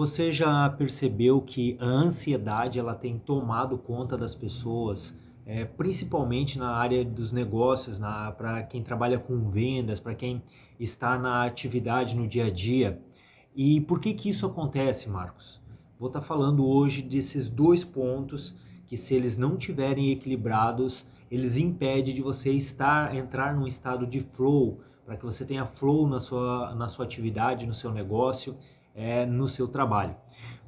Você já percebeu que a ansiedade ela tem tomado conta das pessoas, principalmente na área dos negócios, para quem trabalha com vendas, para quem está na atividade no dia a dia? E por que que isso acontece, Marcos? Vou estar falando hoje desses dois pontos que, se eles não tiverem equilibrados, eles impedem de você entrar num estado de flow, para que você tenha flow na sua atividade, no seu negócio, no seu trabalho.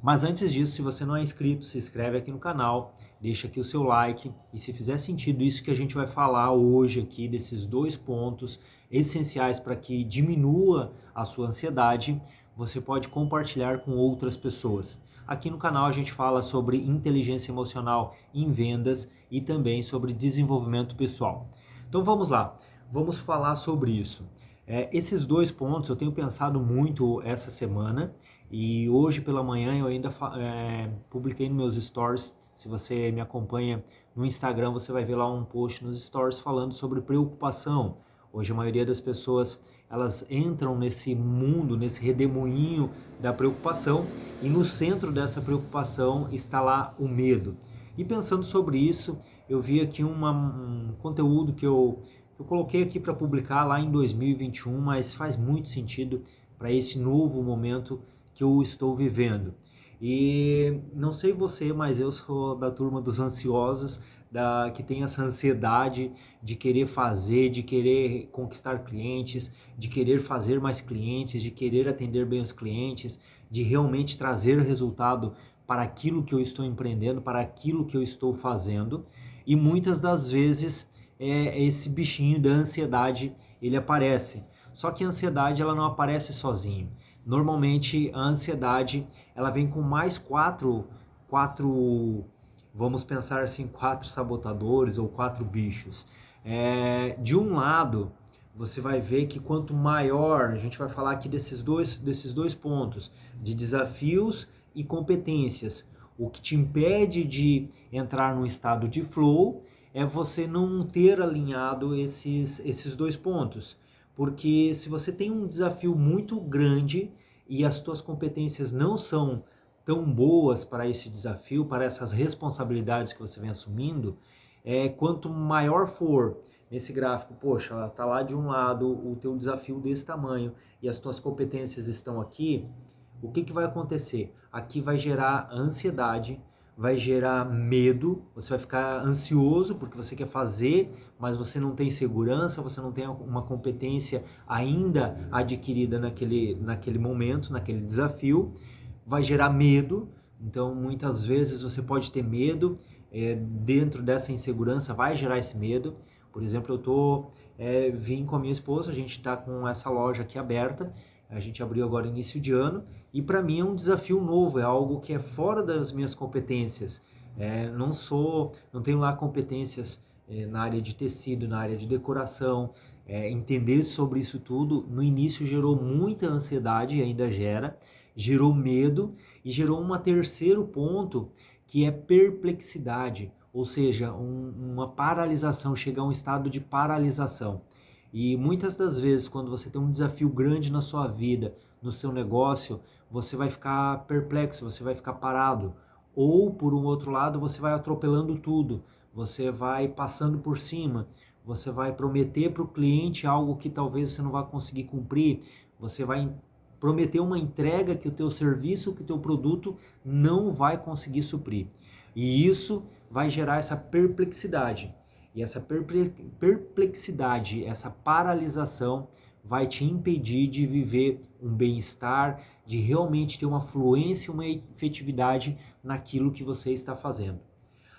Mas antes disso, se você não é inscrito, se inscreve aqui no canal, deixa aqui o seu like, e se fizer sentido isso que a gente vai falar hoje aqui, desses dois pontos essenciais para que diminua a sua ansiedade, você pode compartilhar com outras pessoas. Aqui no canal a gente fala sobre inteligência emocional em vendas e também sobre desenvolvimento pessoal. Então vamos lá, vamos falar sobre isso. Esses dois pontos eu tenho pensado muito essa semana, e hoje pela manhã eu ainda publiquei nos meus stories. Se você me acompanha no Instagram, você vai ver lá um post nos stories falando sobre preocupação. Hoje a maioria das pessoas, elas entram nesse mundo, nesse redemoinho da preocupação, e no centro dessa preocupação está lá o medo. E pensando sobre isso, eu vi aqui um conteúdo que eu coloquei aqui para publicar lá em 2021, mas faz muito sentido para esse novo momento que eu estou vivendo. E não sei você, mas eu sou da turma dos ansiosos, que tem essa ansiedade de querer fazer, de querer conquistar clientes, de querer fazer mais clientes, de querer atender bem os clientes, de realmente trazer resultado para aquilo que eu estou empreendendo, para aquilo que eu estou fazendo. E muitas das vezes esse bichinho da ansiedade ele aparece. Só que a ansiedade ela não aparece sozinho. Normalmente a ansiedade ela vem com mais quatro, vamos pensar assim, quatro sabotadores ou quatro bichos. De um lado, você vai ver que quanto maior, a gente vai falar aqui desses dois pontos, de desafios e competências. O que te impede de entrar num estado de flow é você não ter alinhado esses dois pontos. Porque se você tem um desafio muito grande e as tuas competências não são tão boas para esse desafio, para essas responsabilidades que você vem assumindo, quanto maior for nesse gráfico, poxa, tá lá de um lado o teu desafio desse tamanho e as tuas competências estão aqui, o que que vai acontecer? Aqui vai gerar ansiedade, vai gerar medo, você vai ficar ansioso porque você quer fazer, mas você não tem segurança, você não tem uma competência ainda adquirida naquele momento, naquele desafio, vai gerar medo. Então muitas vezes você pode ter medo, dentro dessa insegurança vai gerar esse medo. Por exemplo, vim com a minha esposa, a gente está com essa loja aqui aberta, a gente abriu agora início de ano, e para mim é um desafio novo, é algo que é fora das minhas competências. Não tenho lá competências na área de tecido, na área de decoração. Entender sobre isso tudo no início gerou muita ansiedade e ainda gerou medo, e gerou um terceiro ponto que é perplexidade, ou seja, uma paralisação, chegar a um estado de paralisação. E muitas das vezes, quando você tem um desafio grande na sua vida, no seu negócio, você vai ficar perplexo, você vai ficar parado. Ou, por um outro lado, você vai atropelando tudo, você vai passando por cima, você vai prometer para o cliente algo que talvez você não vá conseguir cumprir, você vai prometer uma entrega que o teu serviço, que o teu produto não vai conseguir suprir. E isso vai gerar essa perplexidade. E essa perplexidade, essa paralisação vai te impedir de viver um bem-estar, de realmente ter uma fluência, uma efetividade naquilo que você está fazendo.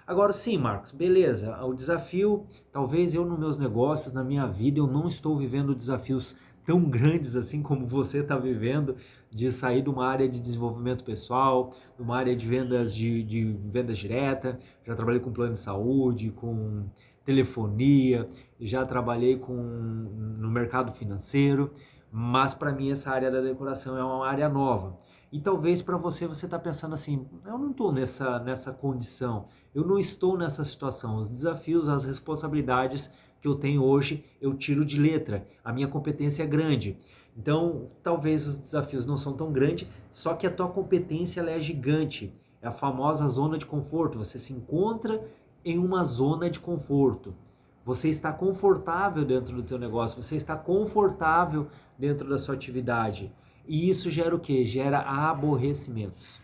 Agora sim, Marcos, beleza, o desafio, talvez eu nos meus negócios, na minha vida, eu não estou vivendo desafios tão grandes assim como você está vivendo, de sair de uma área de desenvolvimento pessoal, de uma área de vendas de vendas direta. Já trabalhei com plano de saúde, com telefonia, já trabalhei no mercado financeiro, mas para mim essa área da decoração é uma área nova. E talvez para você está pensando assim, eu não estou nessa condição, eu não estou nessa situação, os desafios, as responsabilidades que eu tenho hoje, eu tiro de letra, a minha competência é grande. Então, talvez os desafios não são tão grandes, só que a tua competência ela é gigante. É a famosa zona de conforto. Você se encontra em uma zona de conforto. Você está confortável dentro do teu negócio, você está confortável dentro da sua atividade. E isso gera o quê? Gera aborrecimentos.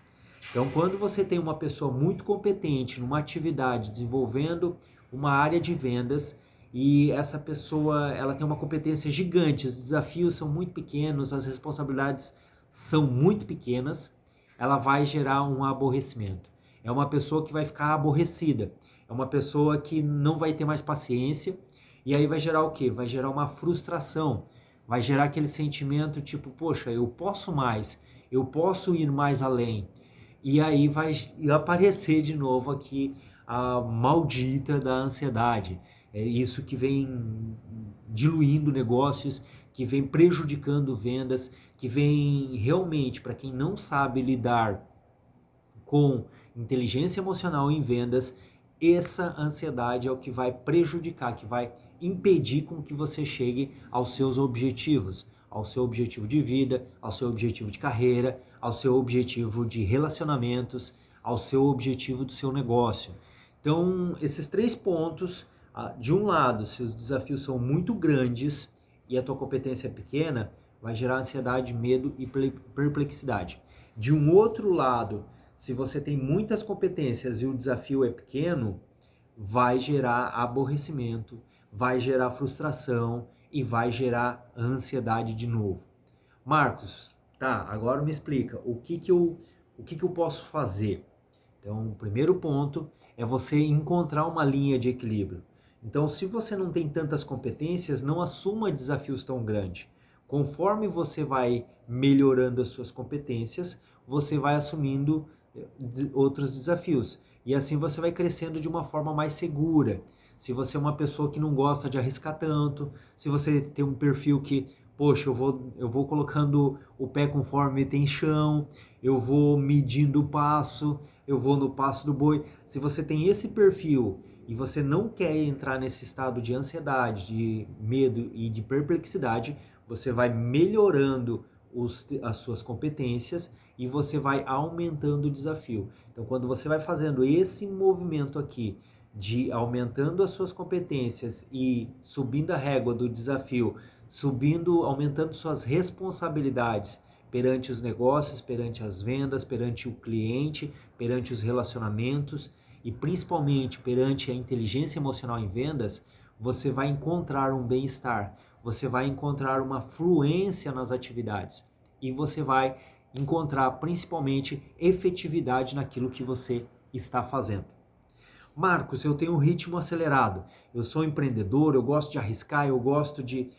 Então, quando você tem uma pessoa muito competente numa atividade, desenvolvendo uma área de vendas, e essa pessoa ela tem uma competência gigante, os desafios são muito pequenos, as responsabilidades são muito pequenas, ela vai gerar um aborrecimento. É uma pessoa que vai ficar aborrecida, é uma pessoa que não vai ter mais paciência, e aí vai gerar o quê? Vai gerar uma frustração, vai gerar aquele sentimento tipo, poxa, eu posso mais, eu posso ir mais além. E aí vai aparecer de novo aqui a maldita da ansiedade. É isso que vem diluindo negócios, que vem prejudicando vendas, que vem realmente, para quem não sabe lidar com inteligência emocional em vendas, essa ansiedade é o que vai prejudicar, que vai impedir com que você chegue aos seus objetivos, ao seu objetivo de vida, ao seu objetivo de carreira, ao seu objetivo de relacionamentos, ao seu objetivo do seu negócio. Então, esses 3 pontos, de um lado, se os desafios são muito grandes e a tua competência é pequena, vai gerar ansiedade, medo e perplexidade. De um outro lado, se você tem muitas competências e o desafio é pequeno, vai gerar aborrecimento, vai gerar frustração e vai gerar ansiedade de novo. Marcos, tá, agora me explica, o que que eu posso fazer? Então, o primeiro ponto é você encontrar uma linha de equilíbrio. Então, se você não tem tantas competências, não assuma desafios tão grandes. Conforme você vai melhorando as suas competências, você vai assumindo outros desafios. E assim você vai crescendo de uma forma mais segura. Se você é uma pessoa que não gosta de arriscar tanto, se você tem um perfil que, poxa, eu vou colocando o pé conforme tem chão, eu vou medindo o passo, eu vou no passo do boi. Se você tem esse perfil e você não quer entrar nesse estado de ansiedade, de medo e de perplexidade, você vai melhorando as suas competências e você vai aumentando o desafio. Então, quando você vai fazendo esse movimento aqui, de aumentando as suas competências e subindo a régua do desafio, aumentando suas responsabilidades perante os negócios, perante as vendas, perante o cliente, perante os relacionamentos e principalmente perante a inteligência emocional em vendas, você vai encontrar um bem-estar, você vai encontrar uma fluência nas atividades e você vai encontrar principalmente efetividade naquilo que você está fazendo. Marcos, eu tenho um ritmo acelerado, eu sou empreendedor, eu gosto de arriscar, eu gosto de,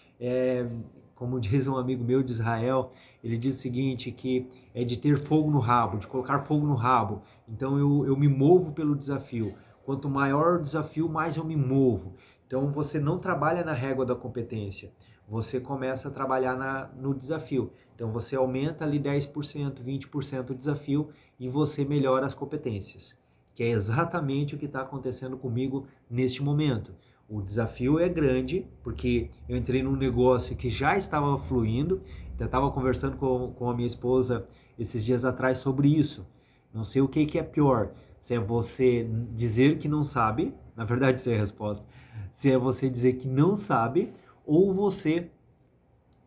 como diz um amigo meu de Israel, ele diz o seguinte, que é de ter fogo no rabo, de colocar fogo no rabo. Então eu me movo pelo desafio. Quanto maior o desafio, mais eu me movo. Então você não trabalha na régua da competência, você começa a trabalhar no desafio. Então você aumenta ali 10%, 20% o desafio e você melhora as competências, que é exatamente o que está acontecendo comigo neste momento. O desafio é grande, porque eu entrei num negócio que já estava fluindo, eu estava conversando com a minha esposa esses dias atrás sobre isso. Não sei o que é pior, se é você dizer que não sabe, na verdade essa é a resposta, se é você dizer que não sabe, ou você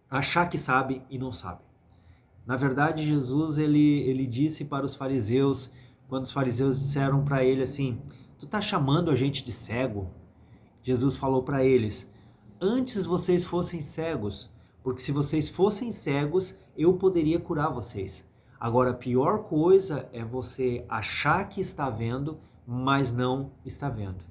achar que sabe e não sabe. Na verdade, Jesus ele disse para os fariseus, quando os fariseus disseram para ele assim, tu tá chamando a gente de cego? Jesus falou para eles, antes vocês fossem cegos, porque se vocês fossem cegos, eu poderia curar vocês. Agora, a pior coisa é você achar que está vendo, mas não está vendo.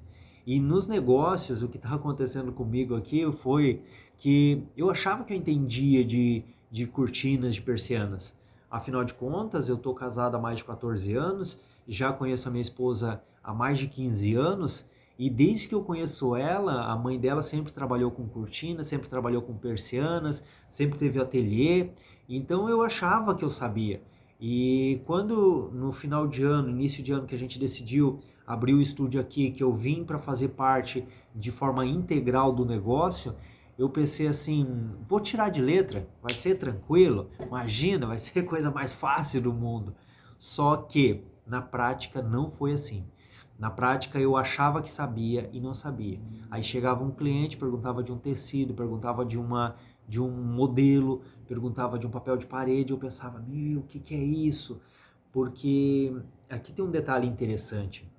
E nos negócios, o que está acontecendo comigo aqui foi que eu achava que eu entendia de cortinas, de persianas. Afinal de contas, eu estou casado há mais de 14 anos, já conheço a minha esposa há mais de 15 anos, e desde que eu conheço ela, a mãe dela sempre trabalhou com cortinas, sempre trabalhou com persianas, sempre teve ateliê, então eu achava que eu sabia. E quando no final de ano, início de ano que a gente decidiu abrir o estúdio aqui, que eu vim para fazer parte de forma integral do negócio, eu pensei assim, vou tirar de letra, vai ser tranquilo, imagina, vai ser a coisa mais fácil do mundo. Só que na prática não foi assim. Na prática eu achava que sabia e não sabia. Aí chegava um cliente, perguntava de um tecido, perguntava de um modelo, perguntava de um papel de parede, eu pensava, meu, o que é isso? Porque aqui tem um detalhe interessante.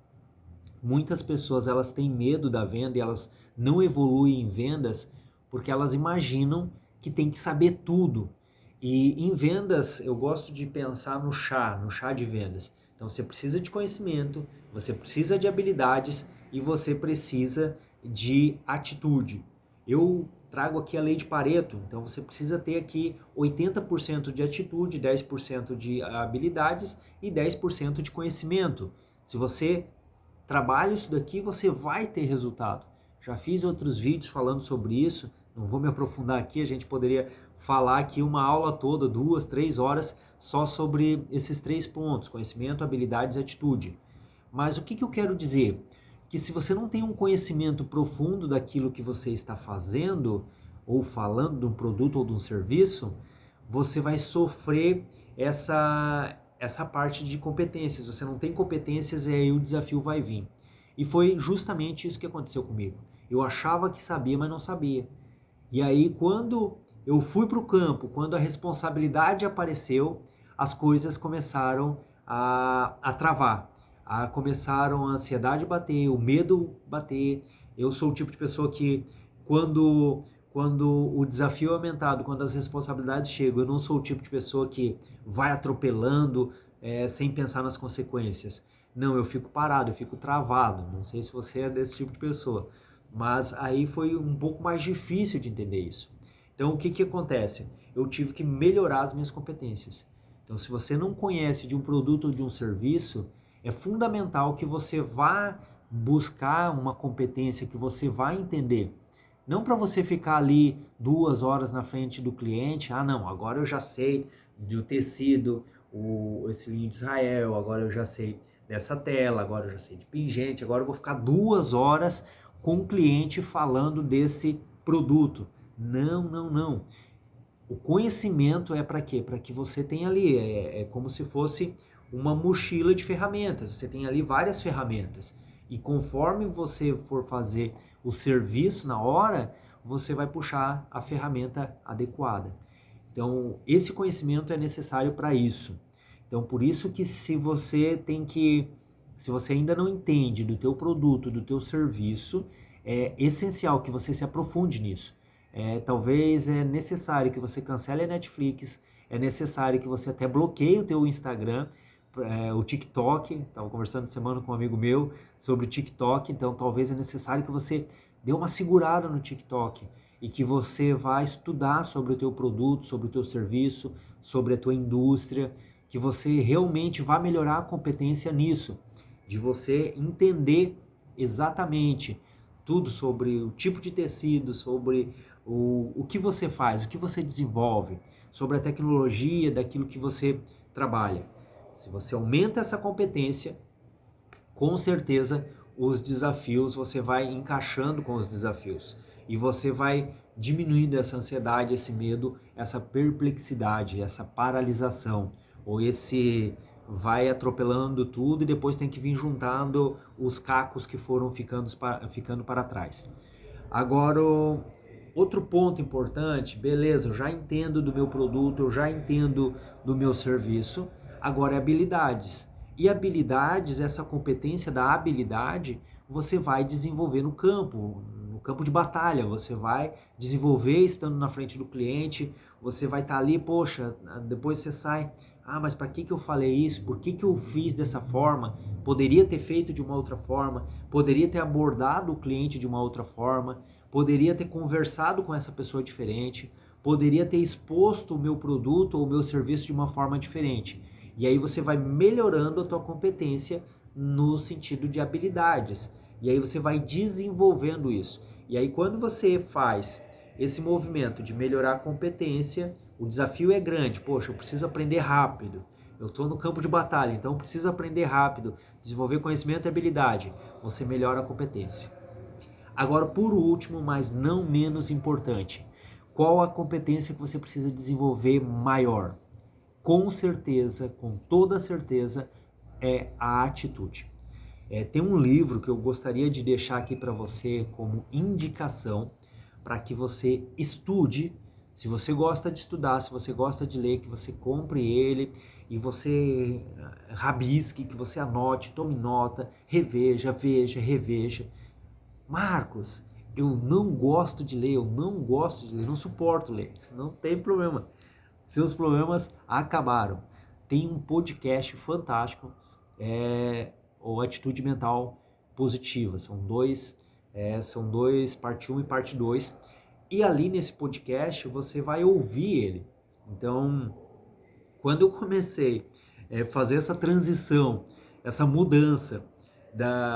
Muitas pessoas elas têm medo da venda e elas não evoluem em vendas porque elas imaginam que tem que saber tudo. E em vendas eu gosto de pensar no chá de vendas. Então você precisa de conhecimento, você precisa de habilidades e você precisa de atitude. Eu trago aqui a lei de Pareto, então você precisa ter aqui 80% de atitude, 10% de habilidades e 10% de conhecimento. Se você trabalha isso daqui, você vai ter resultado. Já fiz outros vídeos falando sobre isso, não vou me aprofundar aqui, a gente poderia falar aqui uma aula toda, 2, 3 horas, só sobre esses 3 pontos, conhecimento, habilidades e atitude. Mas o que eu quero dizer? Que se você não tem um conhecimento profundo daquilo que você está fazendo, ou falando de um produto ou de um serviço, você vai sofrer essa parte de competências. Você não tem competências e aí o desafio vai vir. E foi justamente isso que aconteceu comigo. Eu achava que sabia, mas não sabia. E aí quando eu fui para o campo, quando a responsabilidade apareceu, as coisas começaram a travar. Começaram a ansiedade bater, o medo bater. Eu sou o tipo de pessoa que quando o desafio é aumentado, quando as responsabilidades chegam, eu não sou o tipo de pessoa que vai atropelando sem pensar nas consequências. Não, eu fico parado, eu fico travado. Não sei se você é desse tipo de pessoa. Mas aí foi um pouco mais difícil de entender isso. Então o que acontece? Eu tive que melhorar as minhas competências. Então se você não conhece de um produto ou de um serviço, é fundamental que você vá buscar uma competência, que você vá entender. Não para você ficar ali 2 horas na frente do cliente, não, agora eu já sei do tecido, esse linho de Israel, agora eu já sei dessa tela, agora eu já sei de pingente, agora eu vou ficar 2 horas com o cliente falando desse produto. Não, não, não. O conhecimento é para quê? Para que você tenha ali, é como se fosse uma mochila de ferramentas. Você tem ali várias ferramentas. E conforme você for fazer o serviço na hora, você vai puxar a ferramenta adequada. Então, esse conhecimento é necessário para isso. Então, por isso que se você ainda não entende do teu produto, do teu serviço, é essencial que você se aprofunde nisso. Talvez é necessário que você cancele a Netflix, é necessário que você até bloqueie o teu Instagram, o TikTok. Estava conversando semana com um amigo meu sobre o TikTok, então talvez é necessário que você dê uma segurada no TikTok e que você vá estudar sobre o teu produto, sobre o teu serviço, sobre a tua indústria, que você realmente vá melhorar a competência nisso, de você entender exatamente tudo sobre o tipo de tecido, sobre o que você faz, o que você desenvolve, sobre a tecnologia daquilo que você trabalha. Se você aumenta essa competência, com certeza os desafios, você vai encaixando com os desafios e você vai diminuindo essa ansiedade, esse medo, essa perplexidade, essa paralisação, ou esse vai atropelando tudo e depois tem que vir juntando os cacos que foram ficando para trás. Agora, outro ponto importante, beleza, eu já entendo do meu produto, eu já entendo do meu serviço, agora é habilidades. E habilidades, essa competência da habilidade, você vai desenvolver no campo de batalha, você vai desenvolver estando na frente do cliente, você vai estar ali, poxa, depois você sai, mas para que eu falei isso? Por que eu fiz dessa forma? Poderia ter feito de uma outra forma, poderia ter abordado o cliente de uma outra forma, poderia ter conversado com essa pessoa diferente, poderia ter exposto o meu produto ou o meu serviço de uma forma diferente. E aí você vai melhorando a tua competência no sentido de habilidades. E aí você vai desenvolvendo isso. E aí quando você faz esse movimento de melhorar a competência, o desafio é grande. Poxa, eu preciso aprender rápido. Eu estou no campo de batalha, então eu preciso aprender rápido, desenvolver conhecimento e habilidade. Você melhora a competência. Agora, por último, mas não menos importante, qual a competência que você precisa desenvolver maior? Com certeza, com toda certeza, é a atitude. Tem um livro que eu gostaria de deixar aqui para você como indicação para que você estude. Se você gosta de estudar, se você gosta de ler, que você compre ele e você rabisque, que você anote, tome nota, reveja, veja, reveja. Marcos, eu não gosto de ler, eu não gosto de ler, não suporto ler. Não tem problema. Seus problemas acabaram. Tem um podcast fantástico, o Atitude Mental Positiva. São dois, parte 1 e parte 2. E ali nesse podcast você vai ouvir ele. Então, quando eu comecei a fazer essa transição, essa mudança,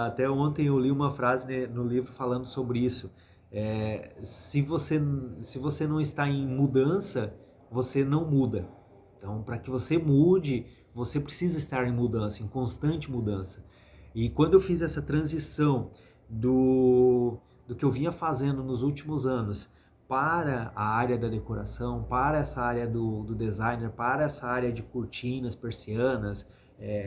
até ontem eu li uma frase, né, no livro falando sobre isso. Se você não está em mudança, você não muda. Então, para que você mude, você precisa estar em mudança, em constante mudança. E quando eu fiz essa transição do que eu vinha fazendo nos últimos anos para a área da decoração, para essa área do designer, para essa área de cortinas, persianas,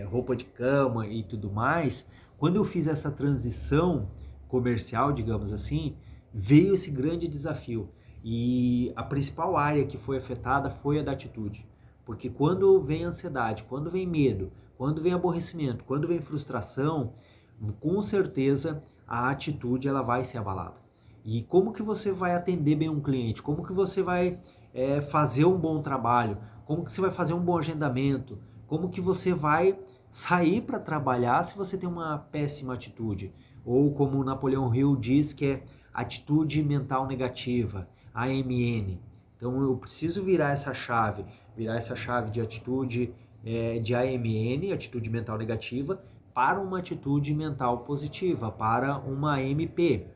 roupa de cama e tudo mais, quando eu fiz essa transição comercial, digamos assim, veio esse grande desafio. E a principal área que foi afetada foi a da atitude. Porque quando vem ansiedade, quando vem medo, quando vem aborrecimento, quando vem frustração, com certeza a atitude ela vai ser abalada. E como que você vai atender bem um cliente? Como que você vai fazer um bom trabalho? Como que você vai fazer um bom agendamento? Como que você vai sair para trabalhar se você tem uma péssima atitude? Ou como o Napoleão Hill diz, que é atitude mental negativa, AMN. Então eu preciso virar essa chave de atitude de AMN, atitude mental negativa, para uma atitude mental positiva, para uma MP.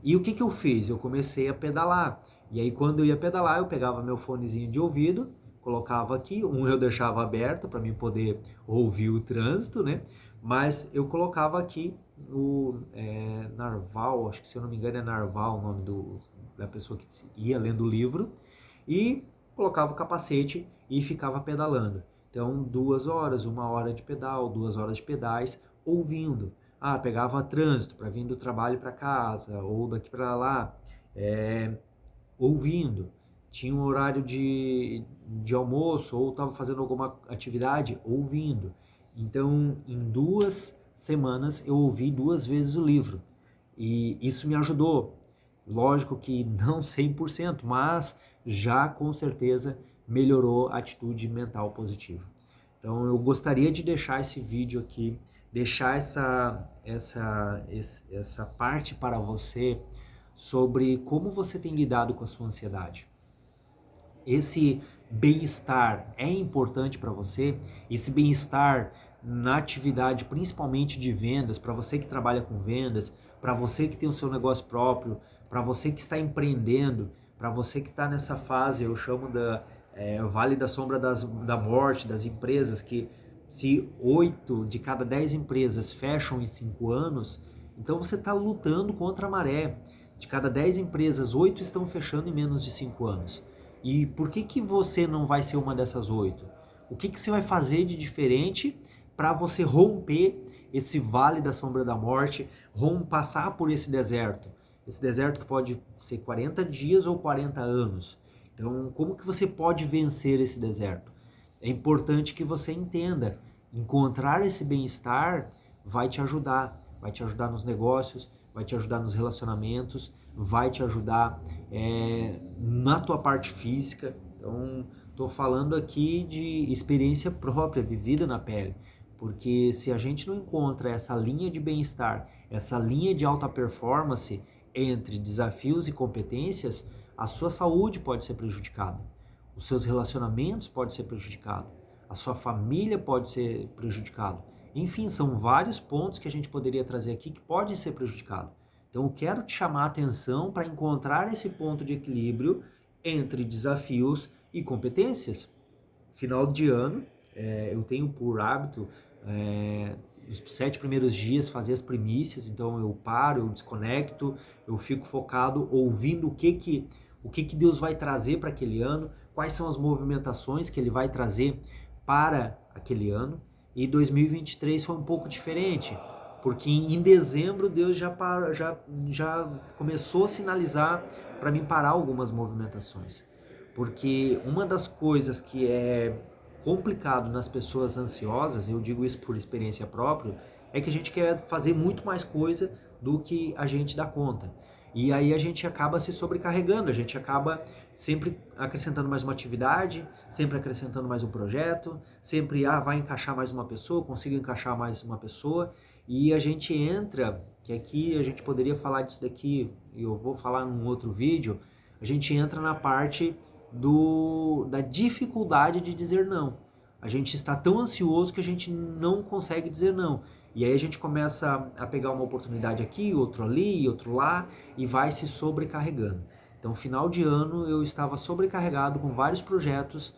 E o que eu fiz? Eu comecei a pedalar. E aí quando eu ia pedalar, eu pegava meu fonezinho de ouvido, colocava aqui, eu deixava aberto para mim poder ouvir o trânsito, né? Mas eu colocava aqui no Narval, acho que se eu não me engano é Narval o nome da pessoa que ia lendo o livro, e colocava o capacete e ficava pedalando. Então 2 horas, 1 hora de pedal, 2 horas de pedais, ouvindo. Pegava trânsito para vir do trabalho para casa, ou daqui para lá, ouvindo. Tinha um horário de almoço, ou estava fazendo alguma atividade, ouvindo. Então, em 2 semanas, eu ouvi 2 vezes o livro. E isso me ajudou. Lógico que não 100%, mas já com certeza melhorou a atitude mental positiva. Então, eu gostaria de deixar esse vídeo aqui, deixar essa parte para você sobre como você tem lidado com a sua ansiedade. Esse bem-estar é importante para você? Esse bem-estar na atividade, principalmente de vendas, para você que trabalha com vendas, para você que tem o seu negócio próprio, para você que está empreendendo, para você que está nessa fase, eu chamo Vale da Sombra da Morte, das empresas, que se 8 de cada 10 empresas fecham em 5 anos, então você está lutando contra a maré. De cada 10 empresas, 8 estão fechando em menos de 5 anos. E por que você não vai ser uma dessas 8? O que você vai fazer de diferente para você romper esse vale da sombra da morte, passar por esse deserto? Esse deserto que pode ser 40 dias ou 40 anos. Então, como que você pode vencer esse deserto? É importante que você entenda. Encontrar esse bem-estar vai te ajudar nos negócios, vai te ajudar nos relacionamentos, vai te ajudar na tua parte física. Então, estou falando aqui de experiência própria, vivida na pele. Porque se a gente não encontra essa linha de bem-estar, essa linha de alta performance entre desafios e competências, a sua saúde pode ser prejudicada, os seus relacionamentos podem ser prejudicados, a sua família pode ser prejudicada. Enfim, são vários pontos que a gente poderia trazer aqui que podem ser prejudicados. Então eu quero te chamar a atenção para encontrar esse ponto de equilíbrio entre desafios e competências. Final de ano, eu tenho por hábito os 7 primeiros dias fazer as primícias, então eu paro, eu desconecto, eu fico focado ouvindo o que que Deus vai trazer para aquele ano, quais são as movimentações que ele vai trazer para aquele ano. E 2023 foi um pouco diferente, porque em dezembro Deus já começou a sinalizar para mim parar algumas movimentações. Porque uma das coisas que é complicado nas pessoas ansiosas, eu digo isso por experiência própria, é que a gente quer fazer muito mais coisa do que a gente dá conta. E aí a gente acaba se sobrecarregando, a gente acaba sempre acrescentando mais uma atividade, sempre acrescentando mais um projeto, sempre vai encaixar mais uma pessoa, consigo encaixar mais uma pessoa, e a gente entra, que aqui a gente poderia falar disso daqui, e eu vou falar num outro vídeo, a gente entra na parte da dificuldade de dizer não. A gente está tão ansioso que a gente não consegue dizer não. E aí a gente começa a pegar uma oportunidade aqui, outro ali, outro lá, e vai se sobrecarregando. Então, final de ano, eu estava sobrecarregado com vários projetos,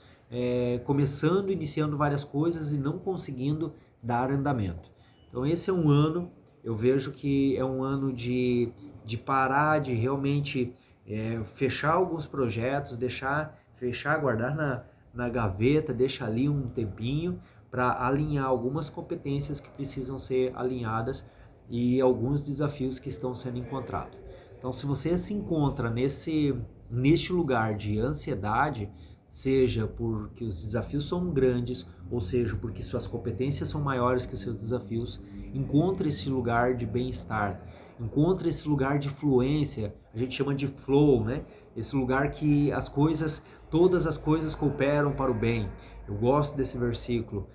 começando, iniciando várias coisas e não conseguindo dar andamento. Então, esse é um ano, eu vejo que é um ano de parar, de realmente fechar alguns projetos, fechar, guardar na gaveta, deixar ali um tempinho para alinhar algumas competências que precisam ser alinhadas e alguns desafios que estão sendo encontrados. Então, se você se encontra neste lugar de ansiedade, seja porque os desafios são grandes, ou seja, porque suas competências são maiores que os seus desafios, encontre esse lugar de bem-estar, encontre esse lugar de fluência, a gente chama de flow, né? Esse lugar que todas as coisas cooperam para o bem. Eu gosto desse versículo,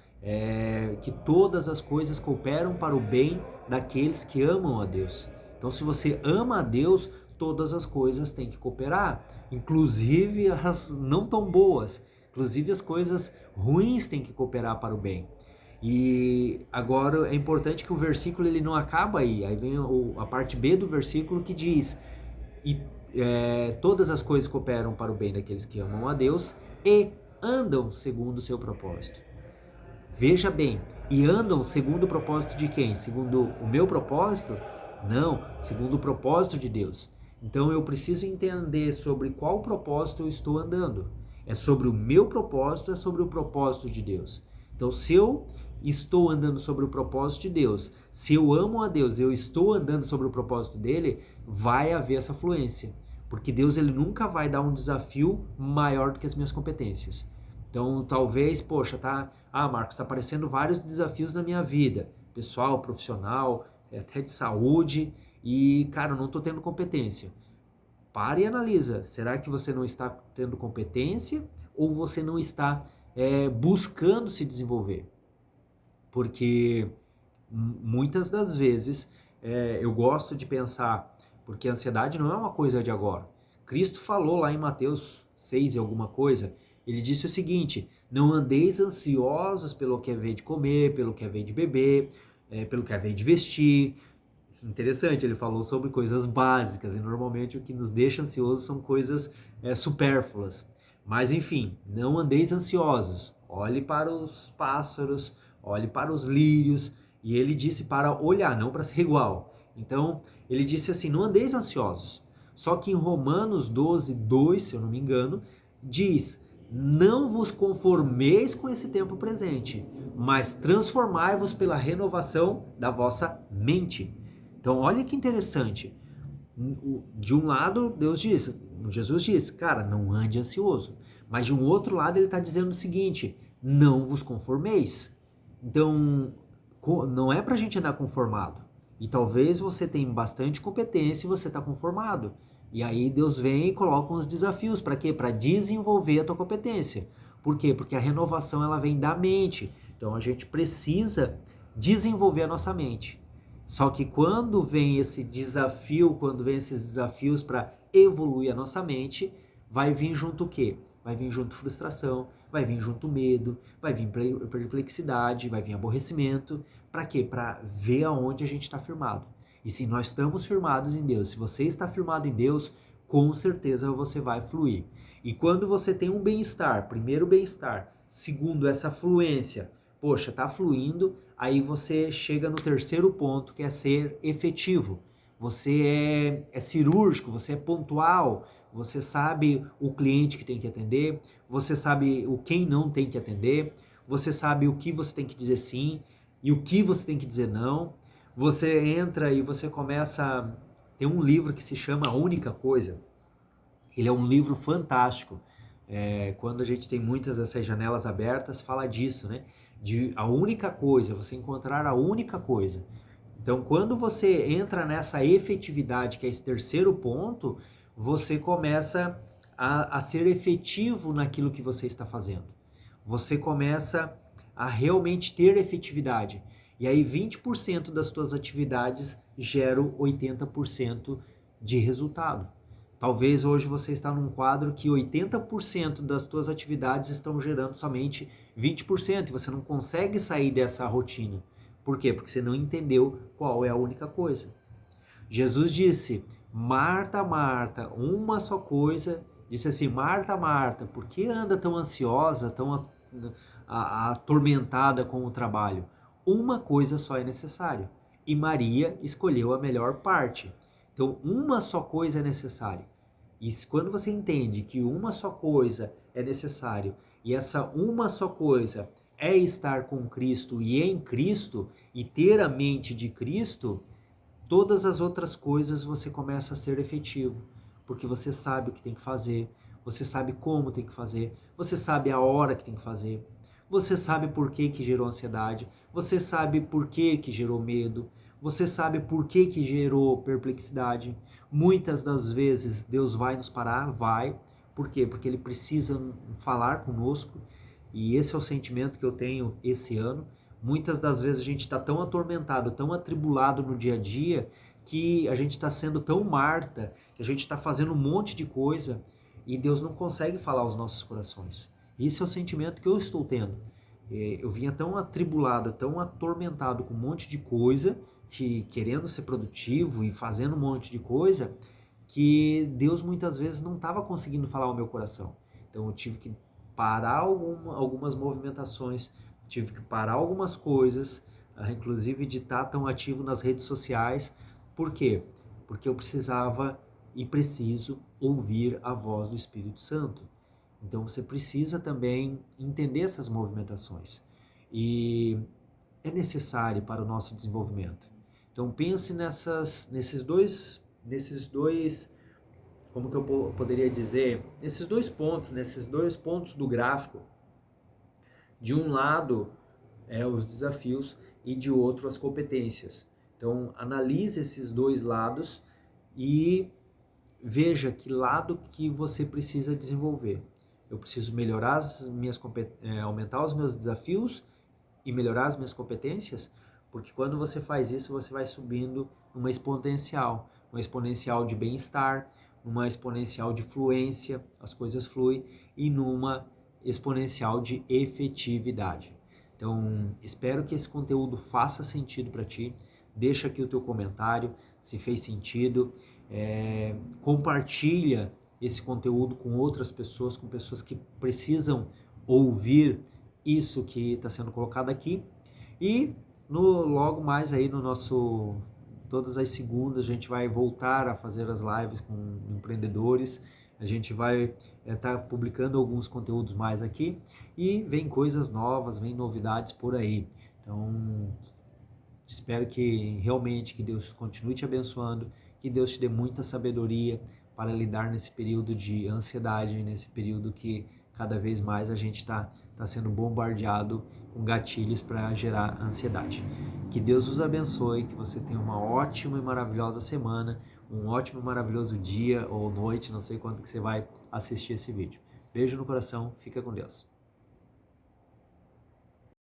que todas as coisas cooperam para o bem daqueles que amam a Deus. Então, se você ama a Deus, todas as coisas têm que cooperar, inclusive as não tão boas, inclusive as coisas ruins têm que cooperar para o bem. E agora é importante que o versículo ele não acaba aí vem a parte B do versículo que diz: todas as coisas cooperam para o bem daqueles que amam a Deus e andam segundo o seu propósito. Veja bem, e andam segundo o propósito de quem? Segundo o meu propósito? Não, segundo o propósito de Deus. Então eu preciso entender sobre qual propósito eu estou andando. É sobre o meu propósito, é sobre o propósito de Deus. Então, se eu estou andando sobre o propósito de Deus, se eu amo a Deus, eu estou andando sobre o propósito dele, vai haver essa fluência. Porque Deus ele nunca vai dar um desafio maior do que as minhas competências. Então, talvez, poxa, Marcos, está aparecendo vários desafios na minha vida, pessoal, profissional, até de saúde, e, cara, eu não estou tendo competência. Pare e analisa, será que você não está tendo competência ou você não está buscando se desenvolver? Porque muitas das vezes eu gosto de pensar, porque a ansiedade não é uma coisa de agora. Cristo falou lá em Mateus 6 e alguma coisa, ele disse o seguinte: não andeis ansiosos pelo que haver de comer, pelo que haver de beber, pelo que haver de vestir. Interessante, ele falou sobre coisas básicas, e normalmente o que nos deixa ansiosos são coisas supérfluas. Mas enfim, não andeis ansiosos, olhe para os pássaros, olhe para os lírios, e ele disse para olhar, não para ser igual. Então, ele disse assim, não andeis ansiosos. Só que em Romanos 12, 2, se eu não me engano, diz: não vos conformeis com esse tempo presente, mas transformai-vos pela renovação da vossa mente. Então, olha que interessante. De um lado, Jesus diz, cara, não ande ansioso. Mas de um outro lado, ele está dizendo o seguinte: não vos conformeis. Então, não é para a gente andar conformado. E talvez você tenha bastante competência e você está conformado. E aí Deus vem e coloca uns desafios. Para quê? Para desenvolver a tua competência. Por quê? Porque a renovação ela vem da mente. Então, a gente precisa desenvolver a nossa mente. Só que quando vem esse desafio, quando vem esses desafios para evoluir a nossa mente, vai vir junto o quê? Vai vir junto frustração, vai vir junto medo, vai vir perplexidade, vai vir aborrecimento. Para quê? Para ver aonde a gente está firmado. E se nós estamos firmados em Deus, se você está firmado em Deus, com certeza você vai fluir. E quando você tem um bem-estar, primeiro bem-estar, segundo essa fluência, poxa, tá fluindo, aí você chega no terceiro ponto, que é ser efetivo. Você é cirúrgico, você é pontual, você sabe o cliente que tem que atender, você sabe o quem não tem que atender, você sabe o que você tem que dizer sim e o que você tem que dizer não. Você entra e você começa. Tem um livro que se chama A Única Coisa. Ele é um livro fantástico. Quando a gente tem muitas dessas janelas abertas, fala disso, né? De a única coisa, você encontrar a única coisa. Então, quando você entra nessa efetividade, que é esse terceiro ponto, você começa a ser efetivo naquilo que você está fazendo. Você começa a realmente ter efetividade. E aí 20% das suas atividades geram 80% de resultado. Talvez hoje você está num quadro que 80% das suas atividades estão gerando somente 20% e você não consegue sair dessa rotina. Por quê? Porque você não entendeu qual é a única coisa. Jesus disse: Marta, Marta, uma só coisa. Disse assim: Marta, Marta, por que anda tão ansiosa, tão atormentada com o trabalho? Uma coisa só é necessário. E Maria escolheu a melhor parte. Então, uma só coisa é necessária. E quando você entende que uma só coisa é necessário e essa uma só coisa é estar com Cristo e em Cristo e ter a mente de Cristo, todas as outras coisas você começa a ser efetivo, porque você sabe o que tem que fazer, você sabe como tem que fazer, você sabe a hora que tem que fazer, você sabe por que que gerou ansiedade, você sabe por que que gerou medo, você sabe por que que gerou perplexidade. Muitas das vezes Deus vai nos parar, vai. Por quê? Porque Ele precisa falar conosco, e esse é o sentimento que eu tenho esse ano. Muitas das vezes a gente está tão atormentado, tão atribulado no dia a dia, que a gente está sendo tão Marta, que a gente está fazendo um monte de coisa e Deus não consegue falar aos nossos corações. Esse é o sentimento que eu estou tendo. Eu vinha tão atribulado, tão atormentado com um monte de coisa, que querendo ser produtivo e fazendo um monte de coisa, que Deus muitas vezes não estava conseguindo falar ao meu coração. Então eu tive que parar algumas movimentações, tive que parar algumas coisas, inclusive de estar tão ativo nas redes sociais. Por quê? Porque eu precisava e preciso ouvir a voz do Espírito Santo. Então você precisa também entender essas movimentações. E é necessário para o nosso desenvolvimento. Então pense nesses dois, como que eu poderia dizer, nesses dois pontos do gráfico. De um lado os desafios e de outro as competências. Então analise esses dois lados e veja que lado que você precisa desenvolver. Eu preciso melhorar aumentar os meus desafios e melhorar as minhas competências, porque quando você faz isso, você vai subindo uma exponencial de bem-estar, uma exponencial de fluência, as coisas fluem, e numa exponencial de efetividade. Então, espero que esse conteúdo faça sentido para ti. Deixa aqui o teu comentário, se fez sentido. Compartilha esse conteúdo com outras pessoas, com pessoas que precisam ouvir isso que está sendo colocado aqui. E logo mais aí no nosso... Todas as segundas a gente vai voltar a fazer as lives com empreendedores. A gente vai estar publicando alguns conteúdos mais aqui. E vem coisas novas, vem novidades por aí. Então, espero que realmente que Deus continue te abençoando, que Deus te dê muita sabedoria para lidar nesse período de ansiedade, nesse período que cada vez mais a gente está sendo bombardeado com gatilhos para gerar ansiedade. Que Deus os abençoe, que você tenha uma ótima e maravilhosa semana, um ótimo e maravilhoso dia ou noite, não sei quando que você vai assistir esse vídeo. Beijo no coração, fica com Deus.